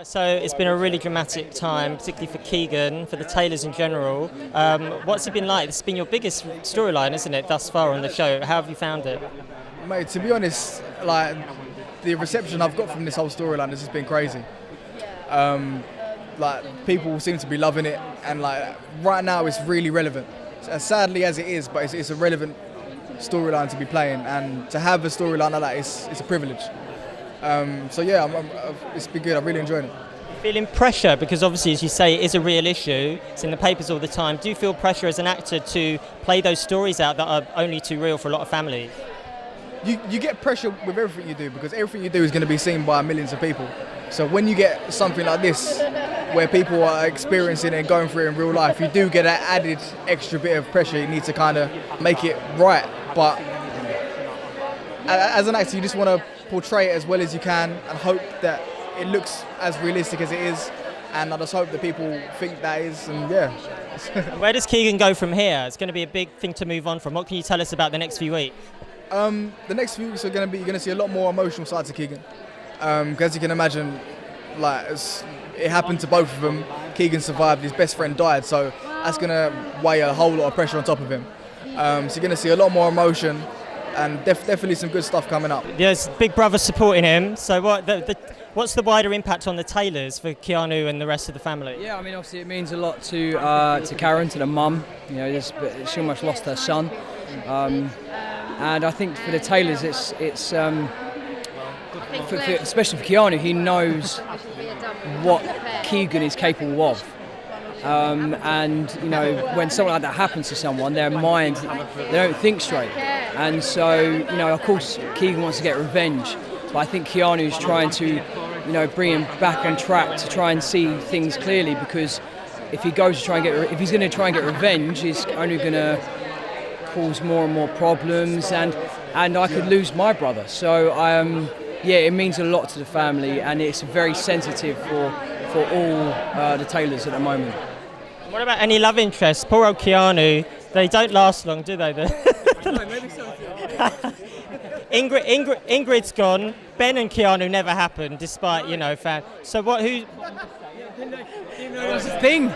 So it's been a really dramatic time, particularly for Keegan, for the Taylors in general. What's it been like? This has been your biggest storyline, isn't it, thus far on the show? How have you found it? Mate, to be honest, like the reception I've got from this whole storyline has just been crazy. Like people seem to be loving it, and like right now it's really relevant. As sadly as it is, but it's a relevant storyline to be playing, and to have a storyline like that it's a privilege. So yeah, it's been good. I'm really enjoying it. Feeling pressure because obviously, as you say, it is a real issue. It's in the papers all the time. Do you feel pressure as an actor to play those stories out that are only too real for a lot of families? You get pressure with everything you do because everything you do is going to be seen by millions of people. So when you get something like this, where people are experiencing it and going through it in real life, you do get that added extra bit of pressure. You need to kind of make it right. But as an actor, you just want to portray it as well as you can and hope that it looks as realistic as it is. And I just hope that people think that is, and yeah. Where does Keegan go from here? It's going to be a big thing to move on from. What can you tell us about the next few weeks? The next few weeks you're going to see a lot more emotional side to Keegan. As you can imagine, like it happened to both of them. Keegan survived, his best friend died, so that's going to weigh a whole lot of pressure on top of him. So you're going to see a lot more emotion and definitely some good stuff coming up. There's Big Brother supporting him, so what's the wider impact on the Taylors for Keanu and the rest of the family? Yeah, I mean, obviously it means a lot to Sharon, to the mum. You know, she almost lost her son, and I think for the Taylors, it's especially for Keanu, he knows what Keegan is capable of. And you know, when something like that happens to someone, their mind, they don't think straight. And so, you know, of course, Keegan wants to get revenge, but I think Keanu's trying to, you know, bring him back on track to try and see things clearly. Because if he goes to try and if he's going to try and get revenge, it's only going to cause more and more problems, and I could lose my brother. So yeah, it means a lot to the family, and it's very sensitive for all the Taylors at the moment. What about any love interests? Poor old Keanu, they don't last long, do they? Maybe so. Ingrid's gone. Ben and Keanu never happened, despite, you know, fan. So what? Who? Didn't know there was a thing.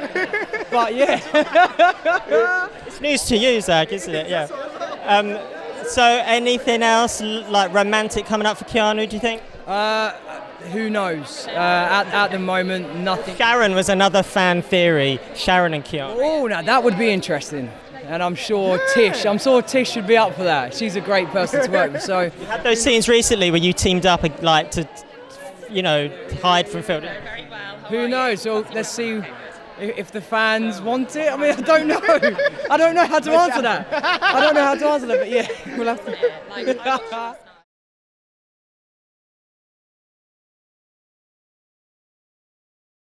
But yeah. It's news to you, Zack, isn't it? Yeah. So anything else like romantic coming up for Keanu? Do you think? Who knows? At the moment, nothing. Sharon was another fan theory. Sharon and Keanu. Oh, now that would be interesting. And I'm sure Tish should be up for that. She's a great person to work with. So you had those scenes recently where you teamed up, like to, you know, hide from film. Very well. Who knows? So let's see if the fans want it. I mean, I don't know. I don't know how to answer that. But yeah, we'll have to. Yeah, like,